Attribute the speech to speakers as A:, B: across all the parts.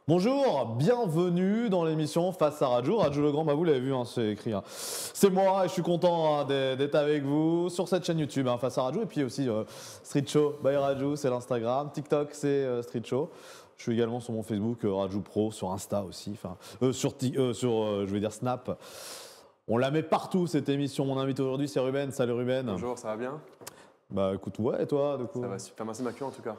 A: Bonjour, bienvenue dans l'émission Face à Rajou. Rajou Legrand, bah vous l'avez vu, hein, c'est écrit. C'est moi et je suis content d'être avec vous sur cette chaîne YouTube, Face à Rajou. Et puis aussi Street Show by Rajou, c'est l'Instagram. TikTok, c'est Street Show. Je suis également sur mon Facebook, Rajou Pro, sur Insta aussi, je vais dire Snap. On la met partout cette émission. Mon invité aujourd'hui, c'est Ruben. Salut Ruben.
B: Bonjour, ça va bien?
A: Bah écoute, ouais, et toi, du coup?
B: Ça va super, merci Mathieu en tout cas.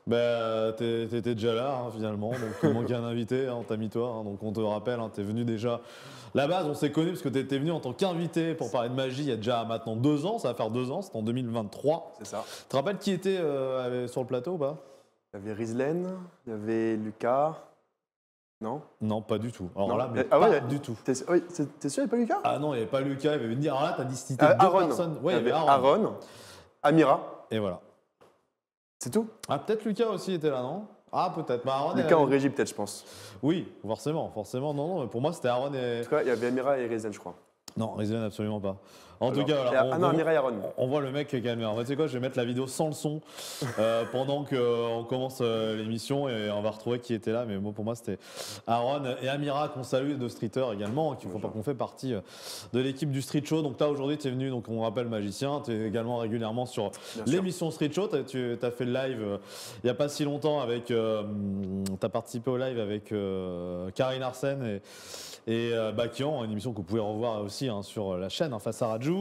A: Bah, t'étais déjà là, finalement, donc il manquait un invité, on t'a mis toi, donc on te rappelle, t'es venu déjà. La base, on s'est connus parce que t'étais venu en tant qu'invité pour parler de magie il y a déjà maintenant 2 ans, ça va faire 2 ans, c'était en 2023.
B: C'est ça.
A: Tu te rappelles qui était sur le plateau ou pas?
B: Il y avait Rizlen, il y avait Lucas. Non?
A: Non, pas du tout. Alors
B: Non.
A: là, mais
B: Ah ouais,
A: pas du tout.
B: T'es sûr, il n'y avait pas Lucas?
A: Ah non, il n'y avait pas Lucas, il y avait une. Alors là, t'as dit cité deux
B: Aaron.
A: personnes.
B: Il
A: Ouais,
B: y avait Aaron, Amira,
A: Et voilà.
B: c'est tout?
A: Ah, peut-être Lucas aussi était là, non? Ah, peut-être. Bah, Aaron,
B: Lucas en régie peut-être, je pense.
A: Oui, forcément. Non, mais pour moi, c'était Aaron et.
B: En tout cas, il y avait Amira et Rizlen, je crois.
A: Non, Rizlen, absolument pas. En
B: Alors,
A: tout cas, voilà,
B: Amira et Aaron.
A: on voit le mec qui est calmé. En fait, c'est quoi? Je vais mettre la vidéo sans le son pendant qu'on commence l'émission et on va retrouver qui était là. Mais bon, pour moi, c'était Aaron et Amira qu'on salue de Streeter également, qu'on fait partie de l'équipe du Street Show. Donc là, aujourd'hui, tu es venu, donc on rappelle magicien. Tu es également régulièrement sur l'émission Street Show. Tu as fait le live il n'y a pas si longtemps avec. Tu as participé au live avec Karine Arsène et Bakian, une émission que vous pouvez revoir aussi sur la chaîne Face à Rajou.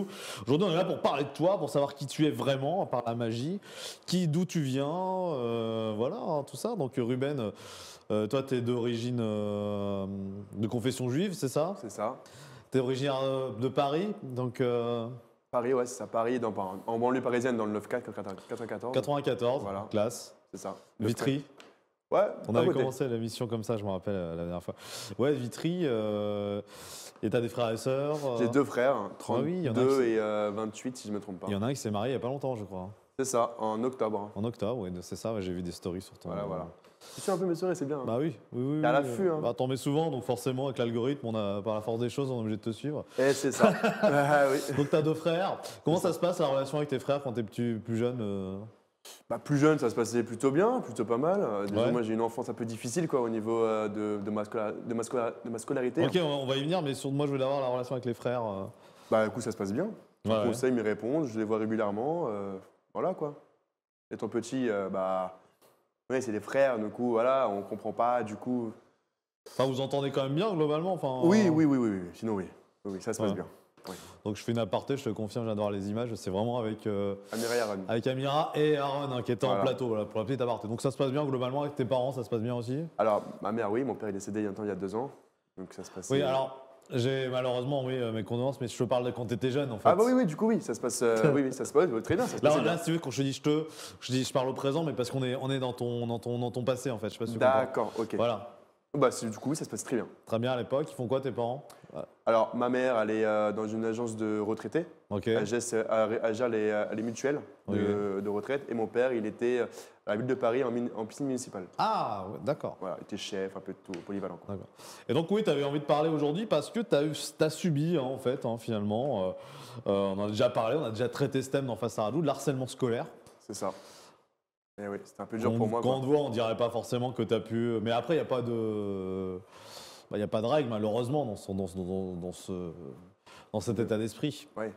A: Aujourd'hui, on est là pour parler de toi, pour savoir qui tu es vraiment par la magie, d'où tu viens, voilà, tout ça. Donc Ruben, toi, tu es d'origine de confession juive, c'est ça?
B: C'est ça.
A: Tu es originaire de Paris, donc
B: Paris, ouais, c'est ça. Paris, en banlieue parisienne, dans le 9-4, 94.
A: 94,
B: Voilà.
A: Classe.
B: C'est ça.
A: Vitry.
B: Ouais,
A: On avait commencé la mission comme ça, je me rappelle la dernière fois. Ouais, Vitry. Et t'as des frères et sœurs?
B: J'ai 2 frères, 32
A: oui, il y en a
B: et 28 si je ne me trompe pas.
A: Il y en a un qui s'est marié il n'y a pas longtemps, je crois.
B: C'est ça, en octobre.
A: En octobre, oui, c'est ça, j'ai vu des stories sur ton.
B: Voilà. Tu sais un peu mes soirées, c'est bien.
A: Bah oui.
B: T'es à l'affût, hein.
A: Bah, t'en mets souvent, donc forcément, avec l'algorithme, par la force des choses, on est obligé de te suivre.
B: Et c'est ça. Oui.
A: Donc t'as 2 frères. Comment ça se passe la relation avec tes frères quand t'es plus jeune?
B: Bah, plus jeune, ça se passait plutôt bien, plutôt pas mal. Disons,
A: Ouais.
B: moi, j'ai une enfance un peu difficile quoi, au niveau de ma scolarité.
A: Ok, on va y venir, mais moi, je voulais avoir la relation avec les frères.
B: Bah, du coup, ça se passe bien. Je
A: Ouais,
B: conseille, ils me répondent, je les vois régulièrement. Voilà quoi. Et ton petit, ouais, c'est des frères, du coup, voilà, on comprend pas, du coup.
A: Enfin, vous entendez quand même bien, globalement? Enfin,
B: Oui. Sinon, oui. Oui, ça se passe
A: Ouais.
B: bien. Oui.
A: Donc je fais une aparté, je te confirme, j'adore les images. C'est vraiment avec
B: Amira et Aaron.
A: Amira et Aaron qui étaient en
B: Voilà.
A: plateau, voilà, pour la petite aparté. Donc ça se passe bien globalement avec tes parents, ça se passe bien aussi?
B: Alors, ma mère, oui, mon père est décédé il y a 2 ans. Donc ça se passe.
A: Oui, alors j'ai malheureusement, oui, mes condoléances, mais je te parle de quand tu étais jeune en fait.
B: Ah bah oui, du coup, oui, ça se passe, oui, ça se passe très bien, ça se passe bien.
A: Là, si tu veux, quand je te dis je parle au présent, mais parce qu'on est dans ton passé en fait. Je sais pas si tu comprends.
B: D'accord, ok.
A: Voilà,
B: Bah, du coup, oui, ça se passe très bien.
A: très bien à l'époque. Ils font quoi tes parents?
B: Alors, ma mère, elle est dans une agence de retraités.
A: Ok.
B: Elle gère les mutuelles de retraite. Et mon père, il était à la ville de Paris en piscine municipale.
A: Ah, ouais, d'accord.
B: Voilà, il était chef, un peu de tout, polyvalent. Quoi.
A: D'accord. Et donc oui, tu avais envie de parler aujourd'hui parce que tu as subi en fait, finalement, on en a déjà parlé, on a déjà traité ce thème dans Face à Rajou, de l'harcèlement scolaire.
B: C'est ça. Et oui, c'était un peu dur pour moi.
A: Quand on te voit, on dirait pas forcément que tu as pu. Mais après, il n'y a pas de. Il y a pas de règle, malheureusement, dans cet état d'esprit.
B: Ouais.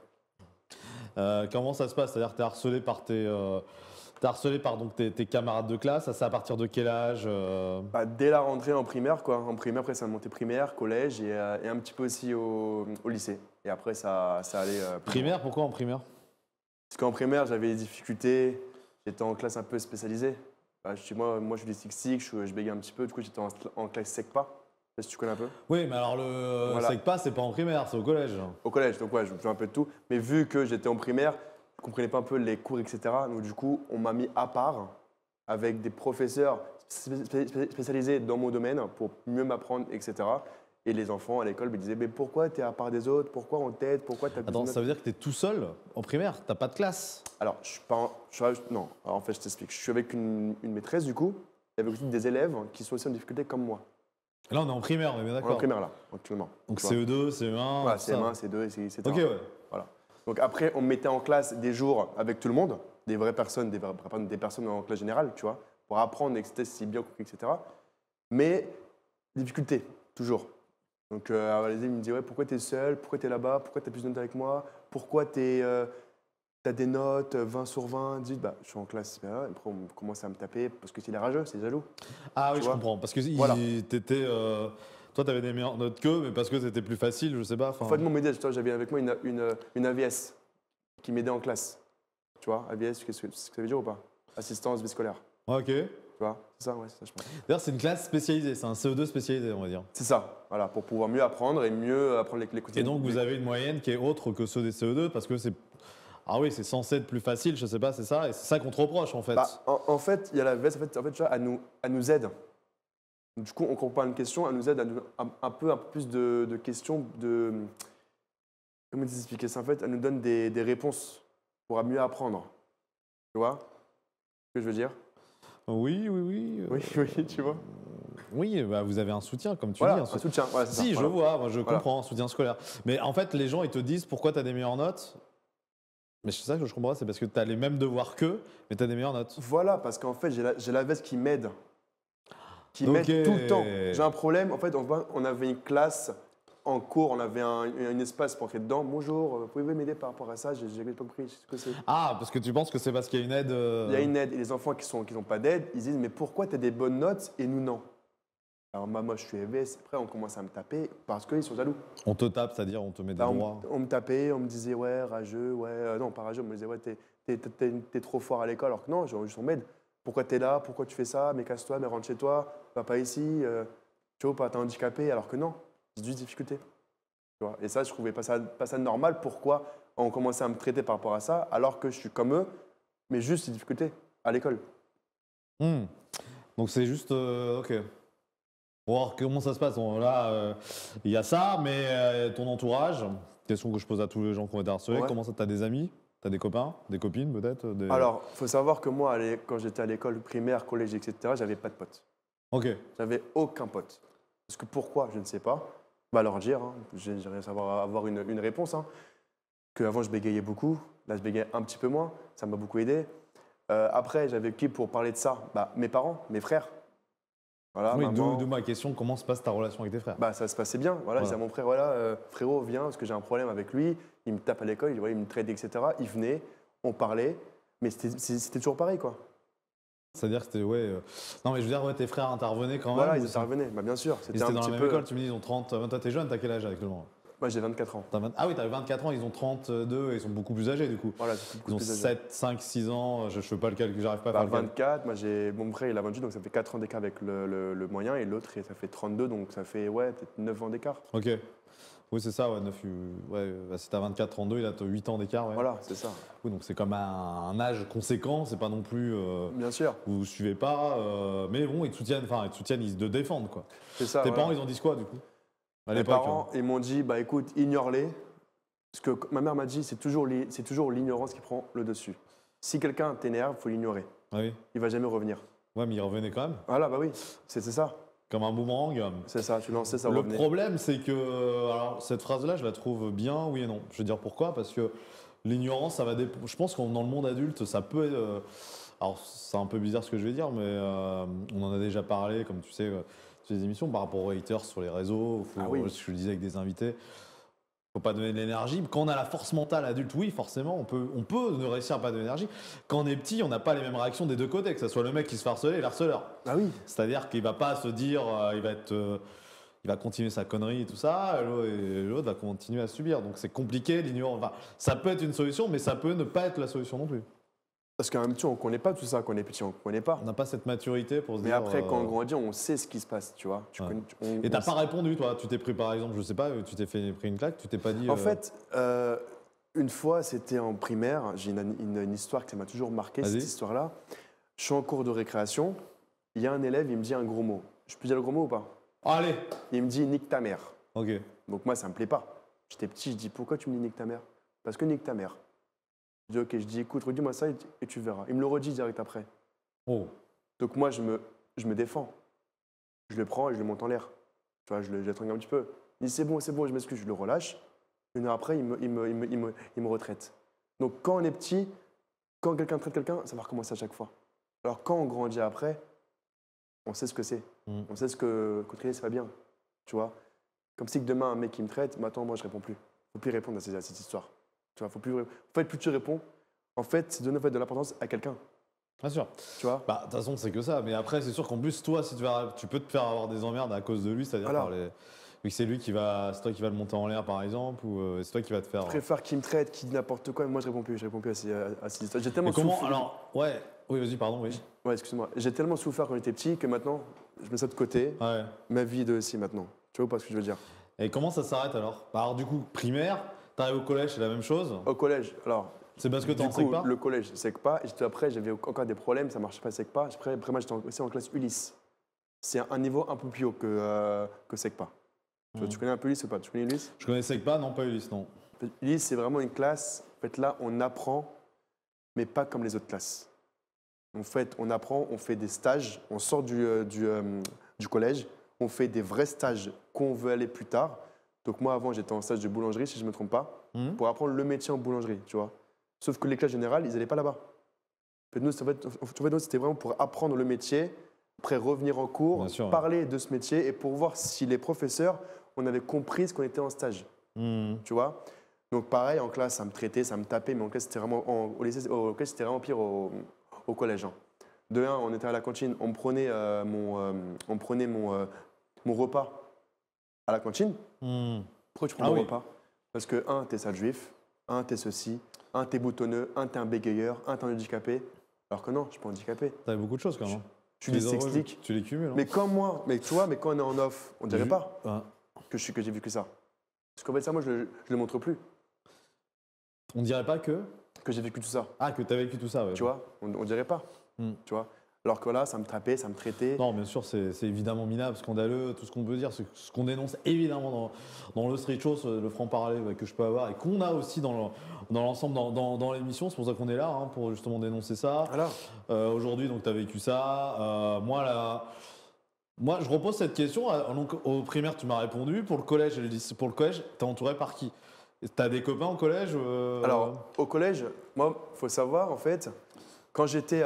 A: Comment ça se passe? C'est-à-dire que tu es harcelé par donc, tes camarades de classe. C'est à partir de quel âge?
B: Bah, dès la rentrée en primaire, quoi. En primaire, après, ça a monté primaire, collège et un petit peu aussi au lycée. Et après, ça allait.
A: Primaire, pourquoi en primaire?
B: Parce qu'en primaire, j'avais des difficultés. J'étais en classe un peu spécialisée. Moi, je suis dyslexique, je bégaye un petit peu. Du coup, j'étais en classe SECPA. Je sais pas si tu connais un peu.
A: Oui, mais alors le
B: Voilà.
A: SECPA, c'est pas en primaire, c'est au collège.
B: Au collège, donc ouais, je fais un peu de tout. Mais vu que j'étais en primaire, je comprenais pas un peu les cours, etc. Donc du coup, on m'a mis à part avec des professeurs spécialisés dans mon domaine pour mieux m'apprendre, etc. Et les enfants à l'école me disaient, mais pourquoi tu es à part des autres? Pourquoi on t'aide? Pourquoi tu as
A: Attends, ça veut dire que tu es tout seul en primaire? T'as pas de classe?
B: Alors, je suis pas. Non, alors, en fait, je t'explique. Je suis avec une maîtresse, du coup, et avec aussi des élèves qui sont aussi en difficulté comme moi.
A: Là, on est en primaire, on est bien
B: On est
A: d'accord.
B: en primaire, là, actuellement.
A: Donc
B: Tu vois.
A: CE2, CE1.
B: Voilà,
A: tout ça.
B: CM1, C2, etc.
A: Ok, ouais.
B: Voilà. Donc après, on me mettait en classe des jours avec tout le monde, des vraies personnes, des personnes en classe générale, tu vois, pour apprendre, etc., si bien compris, etc. Mais difficulté, toujours. Donc, il me dit, ouais, pourquoi tu es seul? Pourquoi tu es là-bas? Pourquoi tu as plus de notes avec moi? Pourquoi tu as des notes 20 sur 20? 18, bah, je suis en classe. Bah, ouais. Après, on commence à me taper parce que c'est rageux, c'est jaloux.
A: Ah oui,
B: Tu
A: je
B: vois?
A: comprends. Parce que
B: Voilà.
A: t'étais, toi, tu avais des meilleures notes qu'eux, mais parce que c'était plus facile, je sais pas.
B: En fait, moi, m'aidait, tu vois, j'avais avec moi une AVS qui m'aidait en classe. Tu vois, AVS, qu'est-ce que ça veut dire ou pas? Assistance vie scolaire.
A: Ok.
B: Tu vois, c'est ça, ouais, c'est ça, je pense.
A: D'ailleurs, c'est une classe spécialisée, c'est un CE2 spécialisé, on va dire.
B: C'est ça, voilà, pour pouvoir mieux apprendre et mieux apprendre les
A: Et donc, vous avez une moyenne qui est autre que ceux des CE2 parce que c'est. Ah oui, c'est censé être plus facile, je sais pas, c'est ça. Et c'est ça qu'on te reproche, en fait.
B: Bah, en fait, il y a la VS, en fait, tu vois, elle nous aide. Du coup, on comprend une question, elle nous aide à nous, un peu plus de questions de. Comment t'expliquer ça? En fait, elle nous donne des réponses pour mieux apprendre. Tu vois ce que je veux dire?
A: Oui, oui, oui.
B: Oui, oui, tu vois.
A: Oui, bah, vous avez un soutien, comme tu
B: Voilà,
A: dis.
B: un soutien. Voilà, c'est
A: Si,
B: ça,
A: je
B: voilà.
A: vois, moi je
B: Voilà.
A: comprends, un soutien scolaire. Mais en fait, les gens, ils te disent pourquoi tu as des meilleures notes. Mais c'est ça que je comprends pas, c'est parce que tu as les mêmes devoirs qu'eux, mais tu as des meilleures notes.
B: Voilà, parce qu'en fait, j'ai la veste qui m'aide. Qui
A: Ok.
B: m'aide tout le temps. J'ai un problème. En fait, on avait une classe en cours, on avait un espace pour entrer dedans. Bonjour, pouvez-vous m'aider par rapport à ça? J'ai pas compris ce que c'est.
A: Ah, parce que tu penses que c'est parce qu'il y a une aide.
B: Il y a une aide. Et les enfants qui n'ont pas d'aide, ils disent, mais pourquoi tu as des bonnes notes et nous non? Alors moi, je suis EVS. Après, on commence à me taper parce qu'ils sont jaloux.
A: On te tape, c'est-à-dire on te met des
B: Bah,
A: droits.
B: on me tapait, on me disait, ouais, rageux, ouais, non, pas rageux, on me disait, ouais, t'es trop fort à l'école. Alors que non, juste on m'aide. Pourquoi t'es là? Pourquoi tu fais ça? Mais casse-toi, mais rentre chez toi, va pas ici, tu vois, pas t'es handicapé. Alors que non, c'est juste difficulté. Tu vois. Et ça, je trouvais pas ça normal. Pourquoi on commençait à me traiter par rapport à ça, alors que je suis comme eux, mais juste des difficultés à l'école.
A: Hmm. Donc c'est juste. Ok. Bon, alors, comment ça se passe? Bon, là, il y a ça, mais ton entourage, question que je pose à tous les gens qui ont été harcelés,
B: Ouais.
A: comment ça, t'as des amis? T'as des copains? Des copines peut-être?
B: Alors, faut savoir que moi, quand j'étais à l'école primaire, collège, etc., j'avais pas de potes.
A: Ok.
B: J'avais aucun pote. Parce que pourquoi, je ne sais pas. Bah leur dire, hein. J'aimerais savoir avoir une réponse. Hein. Qu'avant, je bégayais beaucoup. Là, je bégayais un petit peu moins. Ça m'a beaucoup aidé. Après, j'avais qui pour parler de ça? Bah, mes parents, mes frères. Voilà,
A: Oui,
B: maman.
A: d'où ma question, comment se passe ta relation avec tes frères?
B: Bah, ça se passait bien. Voilà, je disais à mon frère, voilà, frérot, viens, parce que j'ai un problème avec lui. Il me tape à l'école, il me traite, etc. Il venait, on parlait. Mais c'était toujours pareil, quoi.
A: C'est-à-dire que c'était, ouais. Non, mais je veux dire, ouais, tes frères intervenaient quand même.
B: Voilà,
A: ou
B: ils
A: c'est-
B: intervenaient. Bah, bien sûr.
A: Ils
B: C'était
A: étaient
B: un
A: dans la
B: petit
A: même
B: peu.
A: école, tu me dis, ils ont 30. Toi, t'es jeune, t'as quel âge actuellement?
B: Moi, j'ai 24 ans.
A: Ah oui, t'as 24 ans, ils ont 32 et ils sont beaucoup plus âgés du coup.
B: Voilà, c'est beaucoup
A: Ils ont
B: plus âgé.
A: 7, 5, 6 ans, je fais pas le calcul, j'arrive pas à
B: Bah,
A: faire le calcul.
B: 24, moi j'ai mon frère il a 28, donc ça fait 4 ans d'écart avec le moyen, et l'autre ça fait 32, donc ça fait ouais, peut-être 9 ans d'écart.
A: Ok. Oui, c'est ça, ouais, 9, ouais, bah, si t'as 24, 32, il a 8 ans d'écart. Ouais.
B: Voilà, c'est ça.
A: Oui, donc c'est comme un âge conséquent, c'est pas non plus.
B: Bien sûr,
A: Vous suivez pas, mais bon, ils te soutiennent, enfin, ils te soutiennent, ils te défendent, quoi.
B: c'est ça.
A: Tes
B: voilà.
A: parents, ils ont dit quoi, du coup? À
B: Mes
A: l'époque,
B: parents, ils m'ont dit, bah écoute, ignore-les. Parce que ma mère m'a dit, c'est toujours l'ignorance qui prend le dessus. Si quelqu'un t'énerve, il faut l'ignorer.
A: Ah oui.
B: Il va jamais revenir.
A: Ouais, mais ils revenaient quand même,
B: Voilà, bah oui, c'est ça.
A: comme un boomerang.
B: C'est ça, tu lançais, ça
A: Le
B: revenait.
A: problème, c'est que alors, cette phrase-là, je la trouve bien, oui et non. Je veux dire pourquoi? Parce que l'ignorance, ça va dépendre. Je pense que dans le monde adulte, ça peut. Alors, c'est un peu bizarre ce que je vais dire, mais on en a déjà parlé, comme tu sais, sur les émissions, par rapport aux haters sur les réseaux.
B: Ah oui.
A: Ce que je disais avec des invités. Faut pas donner de l'énergie. Quand on a la force mentale adulte, oui, forcément, on peut ne réussir à pas donner d'énergie. Quand on est petit, on n'a pas les mêmes réactions des deux côtés, que ce soit le mec qui se fait harceler et l'harceleur.
B: Ah oui,
A: C'est-à-dire qu'il va pas se dire, il va continuer sa connerie et tout ça, et l'autre va continuer à subir. Donc c'est compliqué, l'ignorance. Enfin, ça peut être une solution, mais ça peut ne pas être la solution non plus.
B: parce qu'en même temps, on connaît pas tout ça, quand on est petit, on connaît pas.
A: On n'a pas cette maturité pour se
B: Mais
A: dire.
B: après, quand on grandit, on sait ce qui se passe, tu vois.
A: Ouais.
B: On-
A: Et t'as
B: on
A: pas répondu, toi. Tu t'es pris, par exemple, je sais pas, tu t'es pris une claque, tu t'es pas dit.
B: En fait, une fois, c'était en primaire. J'ai une histoire que ça m'a toujours marqué,
A: Vas-y.
B: cette histoire-là. Je suis en cours de récréation. Il y a un élève, il me dit un gros mot. Je peux dire le gros mot ou pas?
A: Allez.
B: Il me dit nique ta mère.
A: Ok.
B: Donc moi, ça me plaît pas. J'étais petit, je dis pourquoi tu me dis nique ta mère? Parce que nique ta mère. Je dis ok, je dis écoute, redis-moi ça et tu verras. Il me le redit direct après.
A: Oh.
B: Donc moi, je me défends. Je le prends et je le monte en l'air. Tu vois, je le tringue un petit peu. Il dit c'est bon, je m'excuse, je le relâche. Une heure après, il me retraite. Donc quand on est petit, quand quelqu'un traite quelqu'un, ça va recommencer à chaque fois. Alors quand on grandit après, on sait ce que c'est.
A: Mm.
B: On sait ce que traiter, c'est pas bien. Tu vois. Comme si que demain, un mec qui me traite, mais attends, moi, je réponds plus. Faut plus répondre à cette histoire. Tu vois, faut plus. En fait, plus tu réponds, en fait, c'est donner en fait, de l'importance à quelqu'un.
A: Bien sûr.
B: Tu vois.
A: Bah, de toute façon, c'est que ça. Mais après, c'est sûr qu'en plus, toi, si tu peux te faire avoir des emmerdes à cause de lui, c'est-à-dire
B: Voilà.
A: par les. Vu que c'est toi qui va le monter en l'air, par exemple, ou c'est toi qui va te faire.
B: Je préfère qu'il me traite, qu'il dit n'importe quoi, mais moi, je réponds plus. Je réponds plus à ces histoires. J'ai tellement
A: Mais comment
B: souffert.
A: alors ouais. Oui, vas-y, pardon, oui.
B: Ouais, excuse-moi. J'ai tellement souffert quand j'étais petit que maintenant, je mets ça de côté.
A: Ouais.
B: Ma vie de aussi maintenant. Tu vois pas ce que je veux dire?
A: Et comment ça s'arrête alors? Bah, alors, du coup, primaire, t'arrives au collège, c'est la même chose.
B: Au collège, alors.
A: C'est parce que t'es
B: Du
A: en
B: coup,
A: SECPA?
B: le collège, SECPA. Et après, j'avais encore des problèmes, ça marchait pas SECPA. Après moi, j'étais aussi en classe Ulysse. C'est un niveau un peu plus haut que SECPA. Tu connais un peu Ulysse ou pas? Tu connais Ulysse?
A: Je connais SECPA, non, pas Ulysse, non.
B: Ulysse, c'est vraiment une classe. En fait, là, on apprend, mais pas comme les autres classes. En fait, on apprend, on fait des stages, on sort du collège, on fait des vrais stages qu'on veut aller plus tard. Donc moi, avant, j'étais en stage de boulangerie, si je ne me trompe pas,
A: Mhm.
B: pour apprendre le métier en boulangerie, tu vois. Sauf que les classes générales, ils n'allaient pas là-bas. En fait, nous, c'était vraiment pour apprendre le métier, après revenir en cours,
A: Bien sûr, ouais.
B: parler de ce métier et pour voir si les professeurs, on avait compris ce qu'on était en stage,
A: Mhm.
B: tu vois. Donc pareil, en classe, ça me traitait, ça me tapait, mais en classe, c'était vraiment, au lycée, au collège, c'était vraiment pire au collège. Hein. De un, on était à la cantine, on prenait mon repas à la cantine.
A: Mhm.
B: Pourquoi tu prends
A: Ah
B: mon
A: oui.
B: repas? Parce que, un, t'es sale juif, un, t'es ceci, un, t'es boutonneux, un, t'es un bégayeur, un, t'es un handicapé. Alors que non, je suis pas handicapé.
A: T'avais beaucoup de choses quand même.
B: Je suis
A: Tu les as-
B: dyslexique.
A: Tu les cumules. Hein.
B: Mais comme moi, mais tu vois, mais quand on est en off, on dirait
A: Ju-
B: pas
A: Ah.
B: que j'ai vécu ça. Parce qu'en fait, ça, moi, je le montre plus,
A: On dirait pas que.
B: que j'ai vécu tout ça.
A: Ah, que t'as vécu tout ça, ouais.
B: Tu vois, on dirait pas.
A: Hmm.
B: Tu vois. Alors que là, ça me tapait, ça me traitait.
A: Non, bien sûr, c'est évidemment minable, scandaleux, tout ce qu'on peut dire, ce qu'on dénonce évidemment dans le street show, le franc parler que je peux avoir et qu'on a aussi dans l'ensemble dans l'émission. C'est pour ça qu'on est là, hein, pour justement dénoncer ça.
B: Voilà.
A: Aujourd'hui, donc, tu as vécu ça. Moi, je repose cette question. Donc, au primaire, tu m'as répondu. Pour le collège et le lycée, pour le collège, t'es entouré par qui? T'as des copains au collège
B: Alors, au collège, moi, il faut savoir, en fait, quand j'étais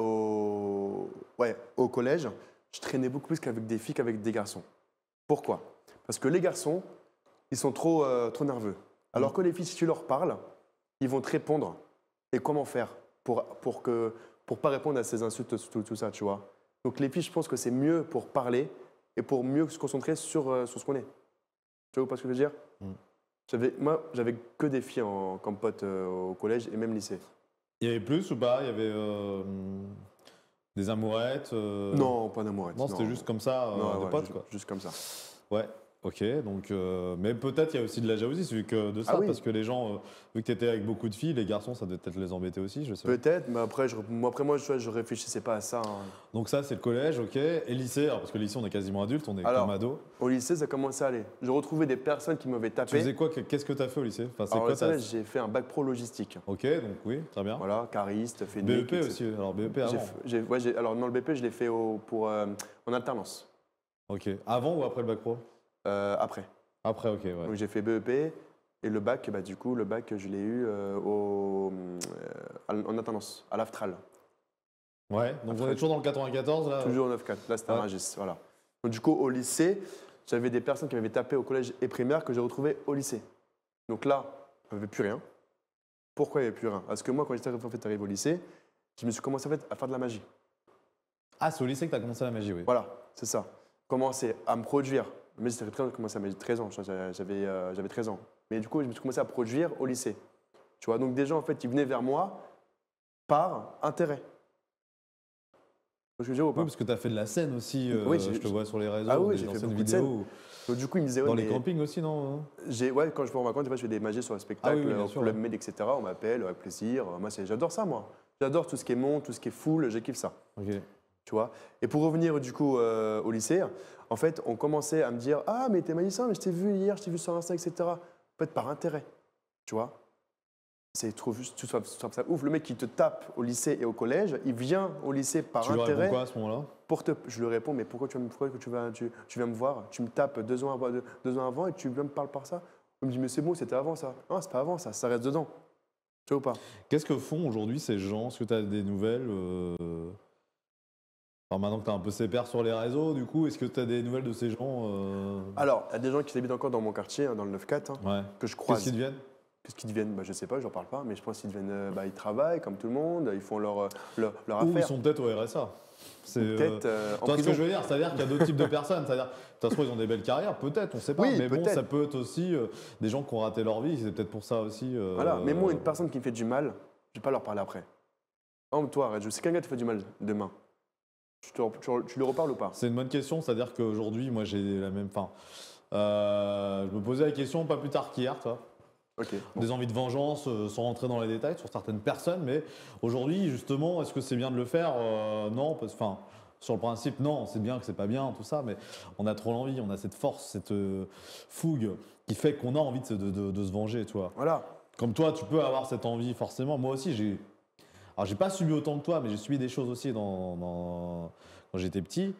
B: au collège, je traînais beaucoup plus qu'avec des filles qu'avec des garçons. Pourquoi? Parce que les garçons, ils sont trop nerveux. Alors que les filles, si tu leur parles, ils vont te répondre. Et comment faire pour pas répondre à ces insultes, tout ça, tu vois? Donc les filles, je pense que c'est mieux pour parler et pour mieux se concentrer sur ce qu'on est. Tu vois pas ce que je veux dire? Moi, j'avais que des filles comme potes au collège et même lycée.
A: Il y avait plus ou pas? Il y avait des amourettes
B: Non, pas d'amour.
A: Non, c'était juste comme ça,
B: Non,
A: des
B: ouais,
A: potes, quoi.
B: juste comme ça.
A: Ouais, ok. Donc, mais peut-être il y a aussi de la jalousie, vu que de ça,
B: Ah oui.
A: parce que les gens, vu que tu étais avec beaucoup de filles, les garçons, ça devait peut-être les embêter aussi, je sais.
B: Peut-être, mais après, moi, tu vois, je réfléchissais pas à ça. Hein.
A: Donc ça, c'est le collège, ok. Et le lycée, alors parce que le lycée, on est quasiment adulte, on est
B: Alors,
A: comme ado.
B: Au lycée, ça commençait à aller. Je retrouvais des personnes qui m'avaient
A: Tu
B: tapé.
A: faisais quoi? Qu'est-ce que tu as fait au lycée? Enfin, c'est
B: Alors,
A: quoi
B: au lycée, j'ai fait un bac pro logistique.
A: Ok, donc oui, très bien.
B: Voilà, cariste, FENIC.
A: BEP aussi, alors BEP avant.
B: Alors, non, le BP, je l'ai fait en alternance.
A: Ok. Avant ou après le bac pro?
B: Après.
A: Après, ok, ouais.
B: Donc, j'ai fait BEP et le bac, du coup, le bac, je l'ai eu en alternance, à l'Aftral.
A: Ouais, donc on est toujours dans le 94 là.
B: Toujours au 9-4. Là, c'était un
A: Ouais.
B: Rungis, voilà. Donc, du coup, au lycée, j'avais des personnes qui m'avaient tapé au collège et primaire que j'ai retrouvées au lycée. Donc là, il n'y avait plus rien. Pourquoi il n'y avait plus rien? Parce que moi, quand j'étais arrivé au lycée, je me suis commencé à faire de la magie.
A: Ah, c'est au lycée que tu as commencé la magie, oui.
B: Voilà, c'est ça. Commencer à me produire. Mais c'était très commencé à 13 ans, j'avais 13 ans. Mais du coup, je me suis commencé à produire au lycée. Tu vois, donc des gens, en fait, ils venaient vers moi par intérêt. Tu vois ce que je veux dire ou pas?
A: Oui, parce que tu as fait de la scène aussi,
B: Oui,
A: je te vois sur les réseaux,
B: Ah oui,
A: des
B: j'ai fait
A: anciennes
B: beaucoup de
A: vidéos.
B: scènes. Donc du coup, ils me disaient,
A: Dans
B: ouais,
A: les
B: mais
A: campings aussi, non?
B: quand je pars en vacances, je fais des magies sur le spectacle,
A: Ah oui, bien
B: au
A: sûr,
B: Club
A: ouais.
B: Med, etc. On m'appelle avec plaisir. Moi, j'adore ça, moi. J'adore tout ce qui est monde, tout ce qui est foule, je kiffe ça.
A: Ok.
B: Tu vois. Et pour revenir du coup au lycée, en fait, on commençait à me dire, ah, mais t'es magicien, mais je t'ai vu hier, je t'ai vu sur Insta, etc. En fait, par intérêt. Tu vois. C'est trop juste, tu trouves ça ouf. Le mec qui te tape au lycée et au collège, il vient au lycée par
A: Tu lui
B: intérêt.
A: réponds quoi à ce moment-là?
B: Je lui réponds, mais pourquoi tu viens me voir? Tu me tapes 2 ans avant et tu viens me parler par ça? Il me dit, mais c'est bon, c'était avant ça. Non, c'est pas avant ça reste dedans. Tu vois ou pas?
A: Qu'est-ce que font aujourd'hui ces gens? Est-ce que tu as des nouvelles Enfin, maintenant que tu as un peu ses pairs sur les réseaux, du coup, est-ce que tu as des nouvelles de ces gens
B: Alors, il y a des gens qui habitent encore dans mon quartier, hein, dans le 9-4,
A: Ouais.
B: que je
A: Qu'est-ce
B: croise.
A: qu'ils deviennent?
B: Qu'est-ce qu'ils deviennent? Je sais pas, j'en parle pas, mais je pense qu'ils deviennent. Ils travaillent comme tout le monde, ils font leur
A: Ou ils
B: affaire.
A: sont peut-être au RSA. C'est,
B: Peut-être
A: tu
B: en
A: vois ce que
B: prison.
A: je veux dire? C'est-à-dire qu'il y a d'autres types de personnes. C'est-à-dire, de toute façon, ils ont des belles carrières, peut-être, on ne sait pas.
B: Oui,
A: Mais bon,
B: peut-être.
A: ça peut être aussi des gens qui ont raté leur vie. C'est peut-être pour ça aussi.
B: Voilà. Mais moi, une personne qui me fait du mal, je vais pas leur parler après. Oh, toi, arrête, je sais quelqu'un qui te fait du mal demain. Tu lui reparles ou pas?
A: C'est une bonne question. C'est-à-dire qu'aujourd'hui, moi, j'ai la même. Enfin, je me posais la question pas plus tard qu'hier, toi.
B: Ok. Bon.
A: Des envies de vengeance, sans rentrer dans les détails sur certaines personnes. Mais aujourd'hui, justement, est-ce que c'est bien de le faire? Non, enfin, sur le principe, non. C'est bien que c'est pas bien, tout ça. Mais on a trop l'envie, on a cette force, cette fougue qui fait qu'on a envie de se venger, tu vois.
B: Voilà.
A: Comme toi, tu peux avoir cette envie, forcément. Moi aussi, alors, j'ai pas subi autant que toi, mais j'ai subi des choses aussi quand j'étais petit.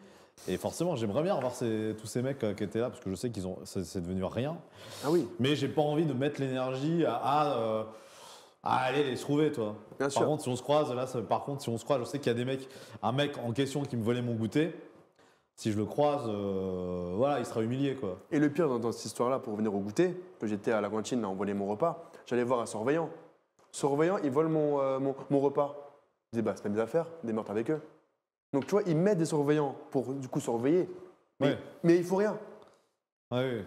A: Et forcément, j'aimerais bien revoir tous ces mecs qui étaient là, parce que je sais c'est devenu rien.
B: Ah oui,
A: Mais j'ai pas envie de mettre l'énergie à aller les trouver, toi.
B: bien
A: Par
B: sûr.
A: contre, si on se croise, je sais qu'il y a des mecs, un mec en question qui me volait mon goûter. Si je le croise, voilà, il sera humilié, quoi.
B: Et le pire dans cette histoire-là, pour venir au goûter, que j'étais à la cantine, là, on volait mon repas, j'allais voir un surveillant. Surveillant, il vole mon repas. Je dis, c'est pas mes affaires, des meurtres avec eux. Donc, tu vois, ils mettent des surveillants pour, du coup, surveiller.
A: Ouais.
B: Mais il faut rien.
A: Ouais,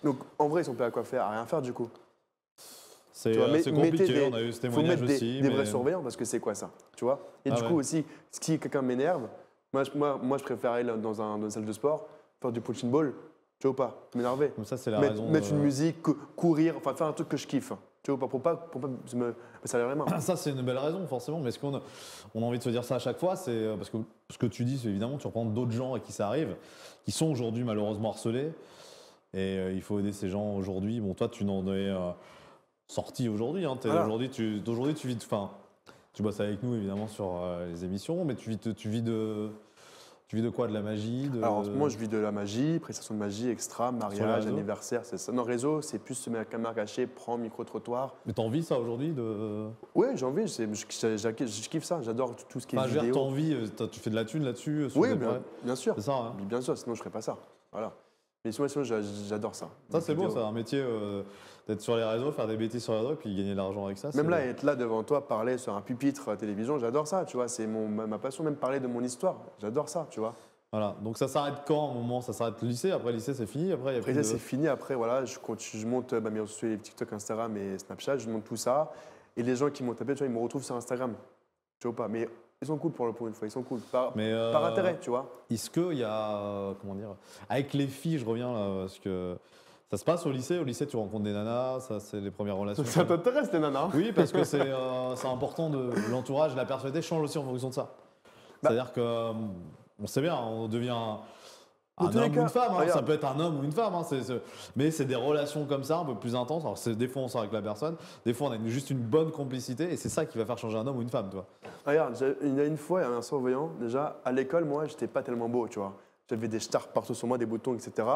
B: Donc, en vrai, ils sont pas à quoi faire, à rien faire, du coup.
A: c'est
B: Tu vois,
A: c'est
B: mettez
A: compliqué, on a eu ce
B: faut
A: témoignage
B: mettre
A: aussi.
B: des
A: mais-
B: vrais surveillants, parce que c'est quoi ça, tu vois? Et
A: Ah
B: du
A: ouais.
B: coup, aussi, si quelqu'un m'énerve, moi, je préfère aller dans une salle de sport, faire du punching ball, tu vois ou pas? M'énerver.
A: Comme ça, c'est la
B: Mettre,
A: raison.
B: mettre une musique, courir, enfin faire un truc que je kiffe. Tu vois, pour pas me salir les mains.
A: Ça, c'est une belle raison, forcément. Mais est-ce qu'on a envie de se dire ça à chaque fois? C'est parce que ce que tu dis, c'est évidemment, tu reprends d'autres gens à qui ça arrive, qui sont aujourd'hui malheureusement harcelés. Et il faut aider ces gens aujourd'hui. Bon, toi, tu n'en es sorti aujourd'hui. Hein.
B: Voilà.
A: Aujourd'hui, tu vis. Enfin, tu bosses avec nous, évidemment, sur les émissions, mais tu vis de quoi? De la magie
B: Alors, moi, je vis de la magie, prestation de magie, extra,
A: les
B: mariage,
A: réseaux
B: anniversaire, c'est ça. Non, réseau, c'est plus se mettre à caméra cachée, prends micro-trottoir.
A: Mais t'en vis ça aujourd'hui
B: Ouais, j'ai envie, je kiffe ça, j'adore tout ce qui est
A: Enfin, je veux dire,
B: vidéo.
A: t'en vis, tu fais de la thune là-dessus sur
B: Oui,
A: des
B: bien,
A: projets.
B: bien sûr.
A: C'est ça, hein.
B: Bien sûr, sinon je ferais pas ça. Voilà. Mais sinon, j'adore ça.
A: Ça, c'est beau,
B: Vidéo.
A: ça, un métier d'être sur les réseaux, faire des bêtises sur les réseaux et puis gagner de l'argent avec ça.
B: Même
A: c'est-
B: là, être là devant toi, parler sur un pupitre à la télévision, j'adore ça, tu vois. C'est ma passion, même parler de mon histoire. J'adore ça, tu vois.
A: Voilà. Donc ça s'arrête quand, un moment? Ça s'arrête le lycée, après le lycée, c'est fini, après il y a
B: Après,
A: plus
B: ça,
A: de...
B: c'est fini. Après, voilà, je monte mes réseaux sociaux, les TikTok, Instagram et Snapchat, je monte tout ça. Et les gens qui m'ont tapé, tu vois, ils me retrouvent sur Instagram. Tu vois ou pas? Mais ils sont cool pour une fois, ils sont cool.
A: Mais
B: Par intérêt, tu vois.
A: est-ce qu'il y a, comment dire, avec les filles, je reviens là, parce que ça se passe au lycée. Au lycée, tu rencontres des nanas, ça c'est les premières relations.
B: Ça t'intéresse, les nanas?
A: Oui, parce que c'est important de l'entourage, la personnalité change aussi en fonction de ça. C'est-à-dire que on sait bien, on devient
B: Dans
A: un
B: tous les
A: homme ou
B: cas,
A: une femme, hein,
B: regarde.
A: ça peut être un homme ou une femme, hein, mais c'est des relations comme ça, un peu plus intenses. Alors des fois on sort avec la personne, des fois on a juste une bonne complicité et c'est ça qui va faire changer un homme ou une femme, toi.
B: Regarde, il y a une fois, il y avait un surveillant. Déjà, à l'école, moi, j'étais pas tellement beau, tu vois. J'avais des stars partout sur moi, des boutons, etc.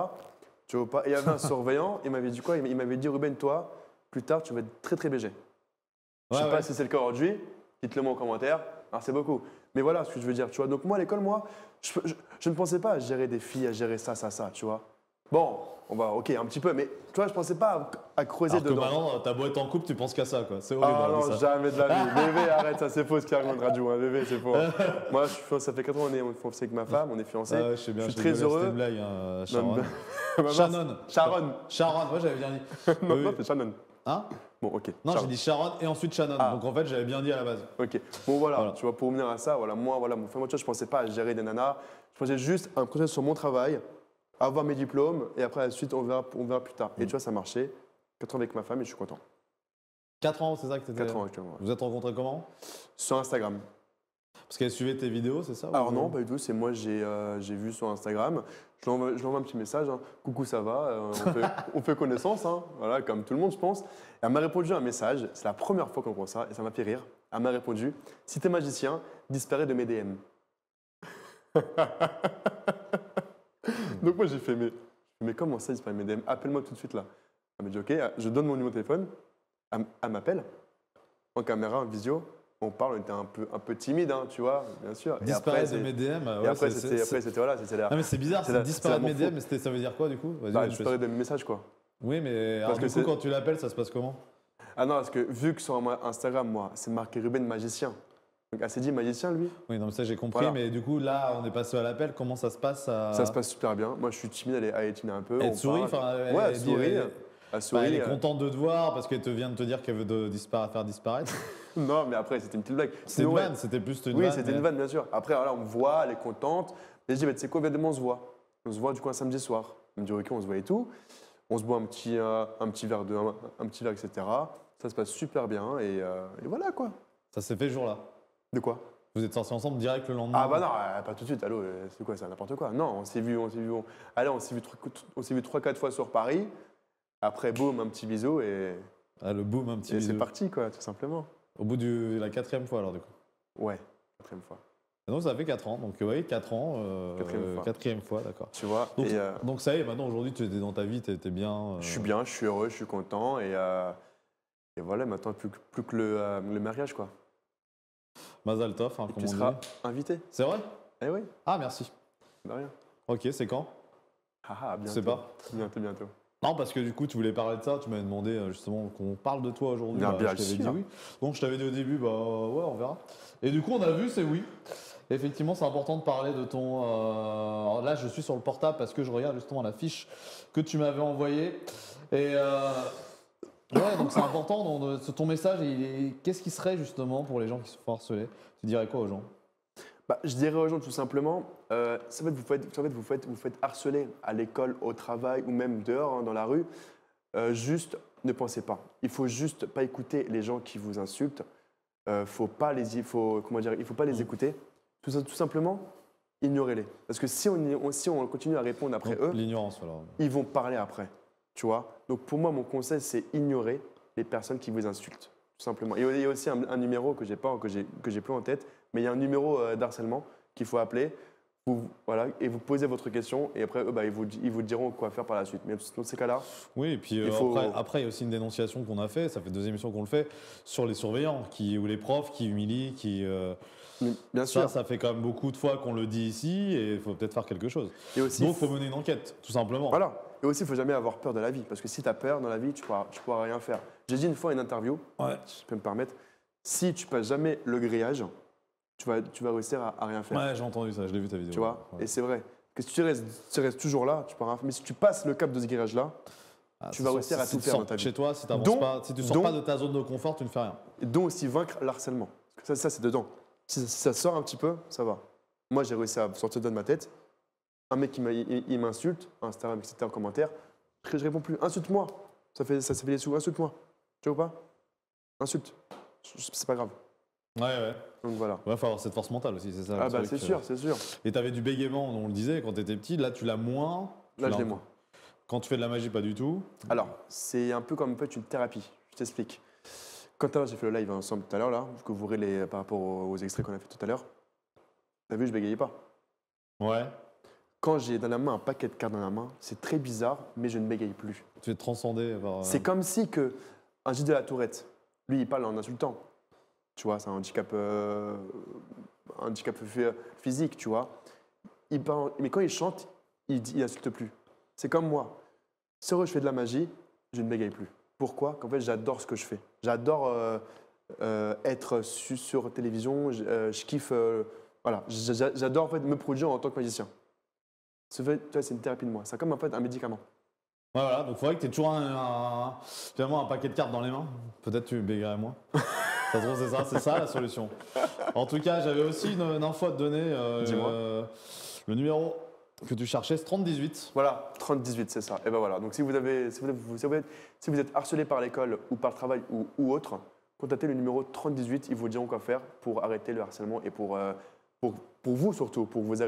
B: Tu vois pas? Et il y avait un surveillant, il m'avait dit quoi? Il m'avait dit, Ruben, toi, plus tard, tu vas être très très BG. Je sais
A: Ouais,
B: pas
A: ouais.
B: si c'est le cas aujourd'hui, dites-le moi en commentaire. Alors, c'est beaucoup. Mais voilà ce que je veux dire, tu vois. Donc, moi, à l'école, moi, je ne pensais pas à gérer des filles, à gérer ça, tu vois. Bon, ok, un petit peu, mais tu vois, je pensais pas à creuser
A: Alors que
B: dedans.
A: maintenant, t'as beau être en couple, tu penses qu'à ça, quoi. C'est horrible.
B: Ah
A: hein,
B: non,
A: ça.
B: jamais de la vie. Bébé, arrête, ça c'est faux ce qu'il raconte radio, hein. Bébé, c'est faux. Moi, ça fait 4 ans qu'on est fiancés avec ma femme, on est fiancés.
A: Ah ouais, je sais bien,
B: je suis
A: rigolais,
B: très heureux.
A: C'était une blague, hein, Sharon.
B: Non,
A: Shannon.
B: Sharon.
A: Sharon, moi j'avais bien dit.
B: Non,
A: Oui.
B: non, c'est Shannon.
A: Hein?
B: Bon, ok.
A: Non, j'ai
B: Sharon.
A: dit Sharon et ensuite Shannon.
B: Ah.
A: Donc en fait, j'avais bien dit à la base.
B: Ok. Bon, voilà,
A: Voilà.
B: tu vois, pour revenir à ça, voilà, moi, tu vois, je pensais pas à gérer des nanas. Je pensais juste à me concentrer sur mon travail, avoir mes diplômes, et après, la suite, on verra plus tard. Et tu vois, ça a marché. 4 ans avec ma femme et je suis content.
A: 4 ans, c'est ça que t'étais.
B: 4 ans actuellement. Ouais.
A: Vous êtes rencontrés comment?
B: Sur Instagram.
A: Parce qu'elle suivait tes vidéos, c'est ça?
B: Alors
A: ou-
B: non, pas du tout. C'est moi, j'ai vu sur Instagram. Je lui envoie un petit message. Hein. Coucou, ça va on fait connaissance, hein. Voilà, comme tout le monde, je pense. Et elle m'a répondu un message. C'est la première fois qu'on voit ça et ça m'a fait rire. Elle m'a répondu si t'es magicien, disparais de mes DM. Donc moi, j'ai fait mais comment ça, disparaît de mes DM? Appelle-moi tout de suite là. Elle m'a dit ok, je donne mon numéro de téléphone. Elle m'appelle en caméra, en visio. on parle, on était un peu timide, hein, tu vois, bien sûr.
A: Disparaître de mes DM.
B: Et après, c'était voilà, c'était
A: Non, mais c'est bizarre, c'est disparaître de mes DM, mais ça veut dire quoi du coup? Vas-y,
B: bah,
A: je
B: disparaître de mes messages, quoi.
A: Oui, mais alors,
B: Parce que
A: du coup, quand tu l'appelles, ça se passe comment?
B: Ah non, parce que vu que sur Instagram, moi, c'est marqué Ruben Magicien. Donc, elle s'est dit magicien, lui.
A: Oui, non, mais ça j'ai compris,
B: Voilà.
A: mais du coup, là, on est passé à l'appel. Comment ça se passe
B: Ça se passe super bien. Moi, je suis timide à étiner un peu.
A: Elle
B: on
A: sourit,
B: parle.
A: enfin,
B: Ouais, elle
A: dit,
B: sourit.
A: elle
B: Elle sourit.
A: est contente de te voir parce qu'elle vient de te dire qu'elle veut faire disparaître.
B: Non, mais après, c'était une petite blague.
A: C'était une
B: Sinon,
A: vanne, c'était plus une
B: oui,
A: vanne.
B: c'était
A: mais-
B: une vanne, bien sûr. Après, voilà, on me voit, elle est contente. Et je dis, mais tu sais quoi, viens demain, on se voit. On se voit du coup un samedi soir. Elle me dit, ok, on se voit et tout. On se boit un petit verre, un petit verre, etc. Ça se passe super bien et voilà quoi.
A: Ça s'est fait ce jour-là.
B: De quoi?
A: Vous êtes sortis ensemble direct le lendemain.
B: Ah bah non, pas tout de suite. Allô, c'est quoi ça, n'importe quoi. Non, allez, on s'est vu 3-4 fois sur Paris. Après, boum, un petit bisou et
A: Le boom, un petit
B: c'est
A: bisou.
B: parti quoi, tout simplement.
A: Au bout de la 4e fois alors du coup.
B: Ouais, 4e fois.
A: Et donc ça fait 4 ans. Donc oui, 4 ans.
B: 4e fois.
A: 4e fois, d'accord.
B: Tu vois.
A: Donc,
B: et,
A: donc ça y est, maintenant aujourd'hui tu es dans ta vie, tu es bien.
B: je suis bien, je suis heureux, je suis content et voilà, maintenant plus que le mariage quoi.
A: Mazal tov, hein,
B: Et
A: comme
B: tu
A: on
B: seras
A: dit.
B: invité.
A: C'est vrai?
B: Eh oui,
A: Ah merci.
B: de rien.
A: Ok, c'est quand?
B: Haha, bientôt.
A: C'est pas.
B: Bientôt.
A: Non, parce que du coup, tu voulais parler de ça, tu m'avais demandé justement qu'on parle de toi aujourd'hui.
B: Bien, bien
A: je t'avais dit
B: sûr.
A: oui. Donc je t'avais dit au début, bah ouais, on verra. Et du coup, on a vu, c'est oui. Effectivement, c'est important de parler de ton. Alors là, je suis sur le portable parce que je regarde justement la fiche que tu m'avais envoyée. Et ouais, donc c'est important. Ton message, qu'est-ce qui serait justement pour les gens qui se font harceler? Tu dirais quoi aux gens?
B: Bah, je dirais aux gens tout simplement, vous faites harceler à l'école, au travail ou même dehors, hein, dans la rue. Juste, ne pensez pas. Il faut juste pas écouter les gens qui vous insultent. Comment dire, il faut pas les écouter. Tout simplement, ignorez-les. Parce que si on continue à répondre après
A: Donc,
B: eux,
A: l'ignorance, voilà.
B: ils vont parler après. Tu vois. Donc pour moi, mon conseil, c'est ignorer les personnes qui vous insultent. Tout simplement. Et il y a aussi un numéro que j'ai plus en tête, mais il y a un numéro d'harcèlement qu'il faut appeler. Voilà, et vous posez votre question et après, eux, bah, ils vous diront quoi faire par la suite. Mais dans ces cas-là,
A: Oui, et puis après, il y a aussi une dénonciation qu'on a fait, ça fait 2 émissions qu'on le fait, sur les surveillants ou les profs qui humilient,
B: bien sûr.
A: Ça fait quand même beaucoup de fois qu'on le dit ici et il faut peut-être faire quelque chose.
B: Et aussi,
A: Donc, il faut mener une enquête, tout simplement.
B: voilà. Et aussi, il ne faut jamais avoir peur de la vie. Parce que si tu as peur dans la vie, tu pourras rien faire. J'ai dit une fois à une interview,
A: Ouais.
B: si je peux me permettre, si tu passes jamais le grillage, tu vas réussir à rien faire.
A: Ouais, j'ai entendu ça, je l'ai vu ta vidéo.
B: Tu vois.
A: Ouais.
B: Et c'est vrai. Que si tu restes toujours là, tu pourras rien faire. Mais si tu passes le cap de ce grillage-là, tu vas réussir à tout faire dans ta vie.
A: Chez toi, si tu ne sors pas de ta zone de confort, tu ne fais rien.
B: Et donc aussi vaincre l'harcèlement. Parce que ça c'est dedans. Si ça sort un petit peu, ça va. Moi, j'ai réussi à sortir de ma tête. Un mec, il m'insulte, Instagram, etc., en commentaire. Je réponds plus. Insulte-moi. Ça fait des sous. Insulte-moi. Tu vois ou pas? Insulte. C'est pas grave.
A: Ouais.
B: Donc voilà.
A: Ouais, faut avoir cette force mentale aussi, c'est ça.
B: Ah
A: le
B: bah
A: truc.
B: c'est sûr, c'est sûr.
A: Et tu avais du bégaiement, on le disait, quand tu étais petit. Là, tu l'as moins.
B: Là, je l'ai moins.
A: Quand tu fais de la magie, pas du tout.
B: Alors, c'est un peu comme en fait une thérapie. Je t'explique. Quand j'ai fait le live ensemble tout à l'heure, là, que vous verrez par rapport aux extraits qu'on a fait tout à l'heure, t'as vu, je bégayais pas.
A: Ouais.
B: Quand j'ai dans la main un paquet de cartes dans la main, c'est très bizarre, mais je ne bégaye plus.
A: Tu es transcendé par.
B: C'est comme si un Gilles de la Tourette, lui, il parle en insultant. Tu vois, c'est un handicap physique, tu vois. Il parle, mais quand il chante, il n'insulte plus. C'est comme moi. Si je fais de la magie, je ne bégaye plus. Pourquoi? Qu'en fait, j'adore ce que je fais. J'adore être sur télévision. Je kiffe. Voilà, j'adore en fait me produire en tant que magicien. C'est une thérapie de moi. C'est comme en fait un médicament.
A: Ouais, voilà, donc il faudrait que tu aies toujours finalement un paquet de cartes dans les mains. Peut-être tu bégayerais moins. Ça se trouve, c'est ça la solution. En tout cas, j'avais aussi une info à te donner.
B: Dis-moi.
A: Le numéro que tu cherchais, c'est 3018.
B: Voilà, 30-18, c'est ça. Et ben voilà. Donc si vous êtes harcelé par l'école ou par le travail ou autre, contactez le numéro 3018. Ils vous diront quoi faire pour arrêter le harcèlement et pour vous surtout, pour que vous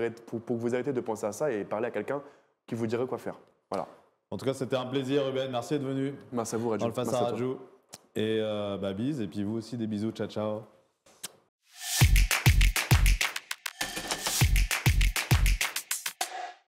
B: arrêtez de penser à ça et parler à quelqu'un qui vous dirait quoi faire. Voilà.
A: En tout cas, c'était un plaisir, Ruben. Merci d'être venu
B: Merci à vous, Raju.
A: dans le Face à Raju. Et bise. Et puis vous aussi, des bisous. Ciao, ciao.